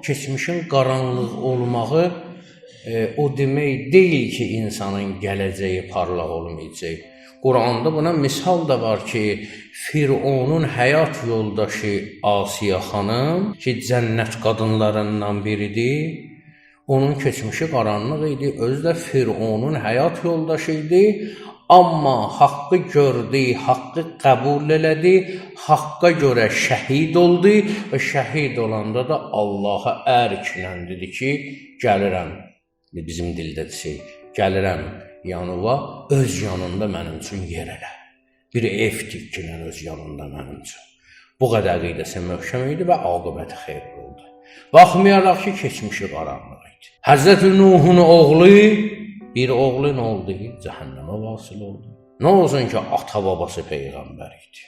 keçmişin qaranlıq olmağı o demək deyil ki, insanın gələcəyi parlaq olmayacaq. Quranda buna misal da var ki, Fironun həyat yoldaşı Asiya xanım ki, cənnət qadınlarından biridir, onun keçmişi qaranlıq idi, özü də Fironun həyat yoldaşı idi, amma haqqı gördü, haqqı qəbul elədi, haqqa görə şəhid oldu və şəhid olanda da Allaha ərklə dedi ki, gəlirəm, bizim dildə desək, gəlirəm yanıva, öz yanında mənim üçün yer elə. Bir ev tikkinən öz yanında mənim üçün. Bu qədər qeydəsi möhkəm idi və aqibəti xeyirli oldu. Baxmayaraq ki, keçmişi qaranlıq idi. Həzrəti Nuhun oğlu, bir oğlu nə oldu? Cəhənnəmə vasil oldu. Nə olsun ki, ata babası peyğəmbər idi.